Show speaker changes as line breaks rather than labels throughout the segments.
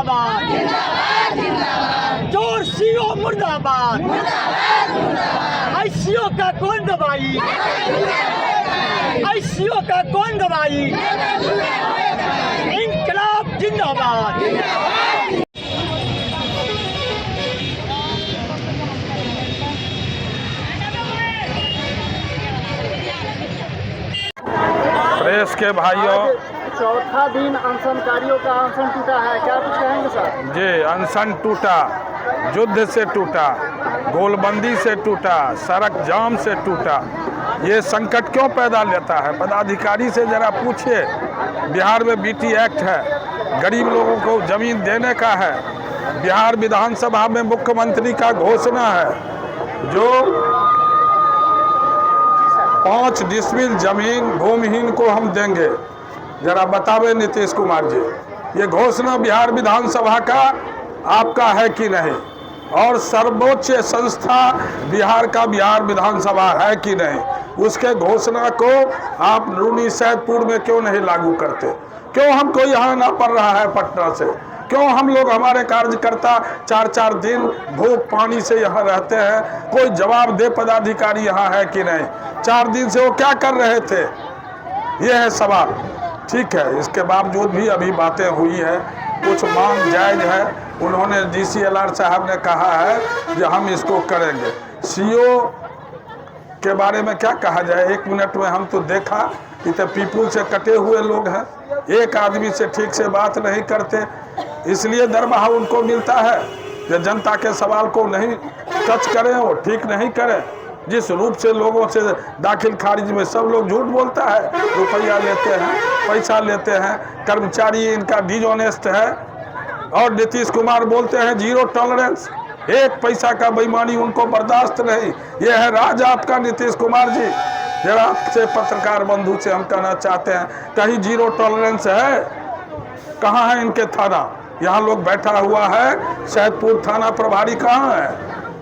जिंदाबाद, चोर सीओ मुर्दाबाद, आईसीओ का कौन दबाई, आईसीओ का कौन दबाई, इंकलाब जिंदाबाद।
प्रेस के भाइयों,
चौथा दिन अनशनकारियों का अनशन टूटा है, क्या कुछ कहेंगे सर?
जी, अनशन टूटा, युद्ध से टूटा, गोलबंदी से टूटा, सड़क जाम से टूटा। ये संकट क्यों पैदा लेता है? पदाधिकारी से जरा पूछिए। बिहार में बीटी एक्ट है, गरीब लोगों को जमीन देने का है। बिहार विधानसभा में मुख्यमंत्री का घोषणा है जो 5 डिसमिल जमीन भूमिहीन को हम देंगे। जरा बतावे नीतीश कुमार जी, ये घोषणा बिहार विधानसभा का आपका है कि नहीं? और सर्वोच्च संस्था बिहार का बिहार विधानसभा है कि नहीं? उसके घोषणा को आप रूनी सैदपुर में क्यों नहीं लागू करते? क्यों हमको यहाँ ना पड़ रहा है पटना से? क्यों हम लोग, हमारे कार्यकर्ता 4-4 दिन भूख पानी से यहाँ रहते हैं? कोई जवाब दे पदाधिकारी यहाँ है कि नहीं? 4 दिन से वो क्या कर रहे थे? ये है सवाल। ठीक है, इसके बावजूद भी अभी बातें हुई है, कुछ मांग जायज है। उन्होंने DCLR साहब ने कहा है कि हम इसको करेंगे। CO के बारे में क्या कहा जाए? 1 मिनट में हम तो देखा कि तो पीपुल से कटे हुए लोग हैं, एक आदमी से ठीक से बात नहीं करते, इसलिए दरमाहा उनको मिलता है कि जनता के सवाल को नहीं टच करें, वो ठीक नहीं करें। जिस रूप से लोगों से दाखिल खारिज में सब लोग झूठ बोलता है, रुपया लेते हैं, पैसा लेते हैं, कर्मचारी इनका डिसऑनेस्ट है। और नीतीश कुमार बोलते हैं जीरो टॉलरेंस, 1 पैसा का बेईमानी उनको बर्दाश्त नहीं। यह है राज आपका नीतीश कुमार जी। जरा आपसे पत्रकार बंधु से हम कहना चाहते हैं, कहीं जीरो टॉलरेंस है? कहाँ है इनके थाना? यहाँ लोग बैठा हुआ है, सैदपुर थाना प्रभारी कहाँ है?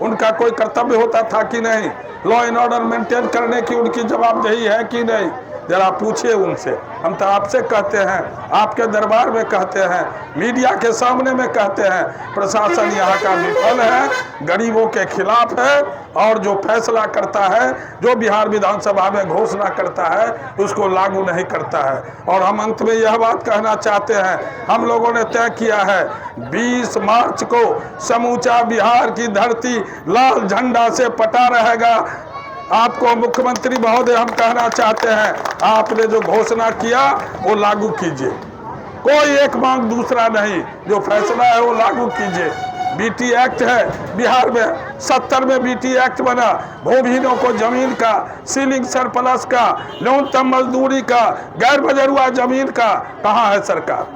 उनका कोई कर्तव्य होता था कि नहीं? लॉ एंड ऑर्डर मेंटेन करने की उनकी जवाबदेही है कि नहीं? जरा पूछिए उनसे। हम तो आपसे कहते हैं, आपके दरबार में कहते हैं, मीडिया के सामने में कहते हैं, प्रशासन यहाँ का विफल है, गरीबों के खिलाफ है, और जो फैसला करता है, जो बिहार विधानसभा में घोषणा करता है, उसको लागू नहीं करता है। और हम अंत में यह बात कहना चाहते हैं, हम लोगों ने तय किया है 20 मार्च को समूचा बिहार की धरती लाल झंडा से पटा रहेगा। आपको मुख्यमंत्री महोदय हम कहना चाहते हैं, आपने जो घोषणा किया वो लागू कीजिए। कोई एक मांग दूसरा नहीं, जो फैसला है वो लागू कीजिए। बीटी एक्ट है बिहार में, 70 में बीटी एक्ट बना, भूमिहीनों को जमीन का, सीलिंग सरप्लस का, न्यूनतम मजदूरी का, गैर बजरुआ जमीन का, कहाँ है सरकार?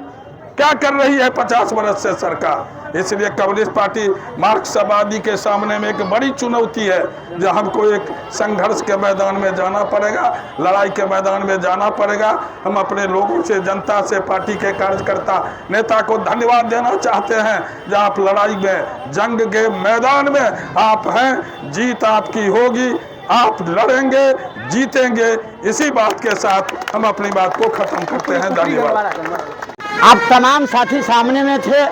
क्या कर रही है 50 वर्ष से सरकार? इसलिए कम्युनिस्ट पार्टी मार्क्सवादी के सामने में एक बड़ी चुनौती है, जो हमको एक संघर्ष के मैदान में जाना पड़ेगा, लड़ाई के मैदान में जाना पड़ेगा। हम अपने लोगों से, जनता से, पार्टी के कार्यकर्ता नेता को धन्यवाद देना चाहते हैं, जो आप लड़ाई में, जंग के मैदान में आप हैं, जीत आपकी होगी, आप लड़ेंगे, जीतेंगे। इसी बात के साथ हम अपनी बात को खत्म करते हैं। धन्यवाद।
आप तमाम साथी सामने में थे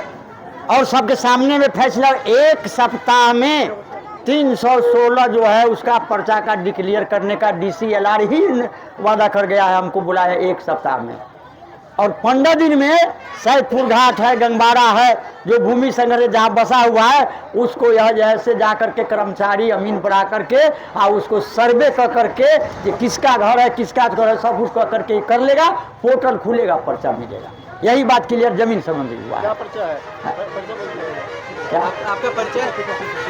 और सबके सामने में फैसला, 1 सप्ताह में 316 जो है उसका पर्चा का डिक्लेयर करने का DCLR ही वादा कर गया है, हमको बुलाया 1 सप्ताह में। और 15 दिन में सैदपुर घाट है, गंगबाड़ा है, जो भूमि संग्रह जहाँ बसा हुआ है, उसको यह जैसे जा करके कर्मचारी अमीन पर आकर के और उसको सर्वे कर करके कि किसका घर है, किसका घर है, सब कुछ कर करके कर लेगा, पोर्टल खुलेगा, पर्चा मिलेगा। यही बात क्लियर जमीन संबंधी हुआ। क्या पर्चा है? आपका परिचय?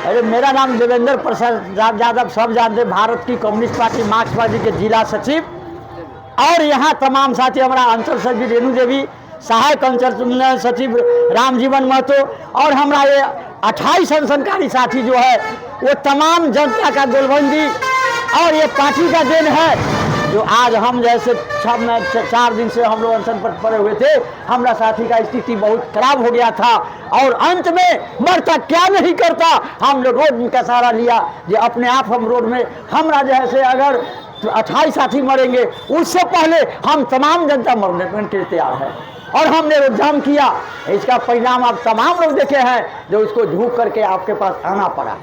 अरे मेरा नाम देवेंद्र प्रसाद यादव, सब जानते, भारत की कम्युनिस्ट पार्टी मार्क्सवादी के जिला सचिव। और यहाँ तमाम साथी, हमारा अंचल सचिव रेणु देवी, सहायक अंचल सचिव रामजीवन महतो, और हमारा ये 28 अनशनकारी साथी जो है, वो तमाम जनता का गोलबंदी और ये पार्टी का देन है, जो आज हम जैसे 4 दिन से हम लोग अनशन पर पड़े हुए थे। हमारा साथी का स्थिति बहुत खराब हो गया था, और अंत में मरता क्या नहीं करता, हम लोग रोड का सहारा लिया, जो अपने आप हम रोड में, हमारा जैसे अगर 28 साथी मरेंगे, उससे पहले हम तमाम जनता मरने के लिए तैयार है। और हमने वो जाम किया। इसका परिणाम आप तमाम लोग देखे हैं, जो उसको झुक करके आपके पास आना पड़ा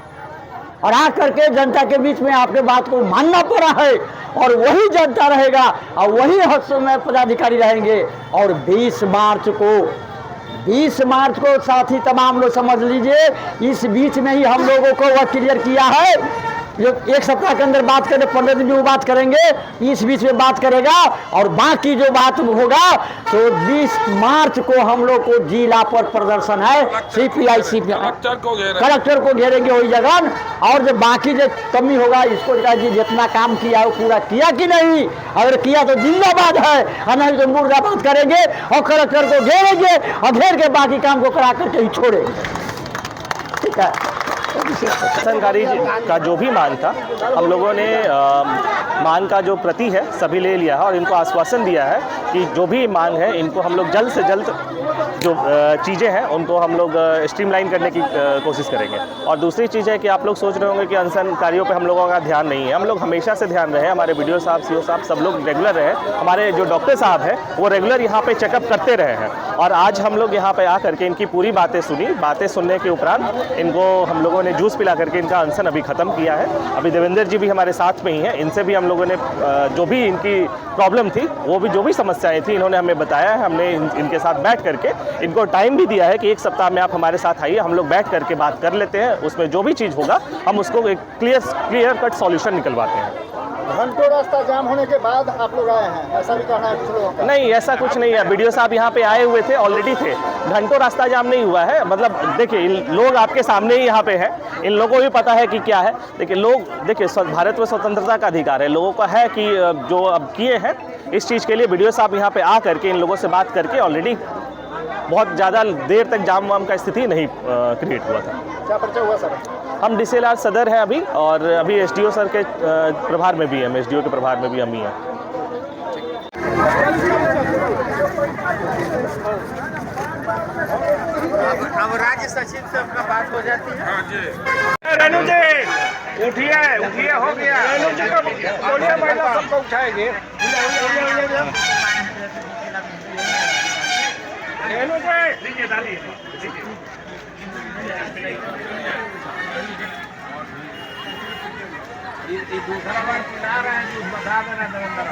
और आ करके जनता के बीच में आपके बात को मानना पड़ा है। और वही जनता रहेगा और वही हद में पदाधिकारी रहेंगे। और 20 मार्च को साथी तमाम लोग समझ लीजिए, इस बीच में ही हम लोगों को वह क्लियर किया है। जो एक सप्ताह के अंदर बात करें, 15 दिन में वो बात करेंगे, इस बीच में बात करेगा। और बाकी जो बात होगा तो 20 मार्च को हम लोग को जिला पर प्रदर्शन है, CPI कलेक्टर को घेरेंगे वही जगह। और जो बाकी जो कमी होगा, इसको जितना काम किया वो पूरा किया कि नहीं, अगर किया तो जिंदाबाद है, और नहीं तो मुर्दाबाद करेंगे और कलेक्टर को घेरेंगे और घेर के बाकी काम को करा करके ही छोड़ेंगे। ठीक है।
सरकारी का जो भी मांग था, हम लोगों ने मांग का जो प्रति है सभी ले लिया है और इनको आश्वासन दिया है कि जो भी मांग है इनको हम लोग जल्द से जल्द जो चीज़ें हैं उनको हम लोग स्ट्रीमलाइन करने की कोशिश करेंगे। और दूसरी चीज़ है कि आप लोग सोच रहे होंगे कि अनशनकारियों पे हम लोगों का ध्यान नहीं है। हम लोग हमेशा से ध्यान रहे, हमारे BDO साहब, CO साहब सब लोग रेगुलर रहे, हमारे जो डॉक्टर साहब हैं वो रेगुलर यहाँ पे चेकअप करते रहे हैं। और आज हम लोग यहाँ पे आ करके इनकी पूरी बातें सुनी। बातें सुनने के उपरांत इनको हम लोगों ने जूस पिला करके इनका अनशन अभी ख़त्म किया है। अभी देवेंद्र जी भी हमारे साथ में ही हैं, इनसे भी हम लोगों ने जो भी इनकी प्रॉब्लम थी, वो भी जो भी समस्याएं थी, इन्होंने हमें बताया है। हमने इनके साथ बैठ करके इनको टाइम भी दिया है कि एक सप्ताह में आप हमारे साथ आइए, हम लोग बैठ करके बात कर लेते हैं, उसमें जो भी चीज़ होगा हम उसको एक क्लियर कट सॉल्यूशन निकलवाते हैं।
घंटों रास्ता जाम होने के बाद आप लोग आए हैं, ऐसा भी कहना है कुछ लोगों का?
नहीं, ऐसा कुछ नहीं है। BDO साहब यहाँ पे आए हुए थे, ऑलरेडी थे, घंटों रास्ता जाम नहीं हुआ है। मतलब देखिए, इन लोग आपके सामने ही यहाँ पे हैं, इन लोगों को भी पता है कि क्या है। देखिए लोग, देखिए भारत में स्वतंत्रता का अधिकार है, लोगों का है कि जो अब किए हैं इस चीज़ के लिए BDO साहब यहाँ पे आ करके इन लोगों से बात करके ऑलरेडी बहुत ज़्यादा देर तक जाम वाम का स्थिति नहीं क्रिएट हुआ था।
क्या पर्चा हुआ सर?
हम DCLR सदर हैं अभी, और अभी SDO सर के प्रभार में भी हम, SDO के प्रभार में भी हम ही हैं।
अब राज्य सचिव से अपना बात हो जाती है।
हाँ जी।
रेणु जी उठिए, हो गया। रेणु जी को बोलिए, महिला सबको उठाएंगे। रेणु जी लीजिए, डालिए। दूसरा बार पिला रहे हैं, कुछ बता देना देवेंद्र।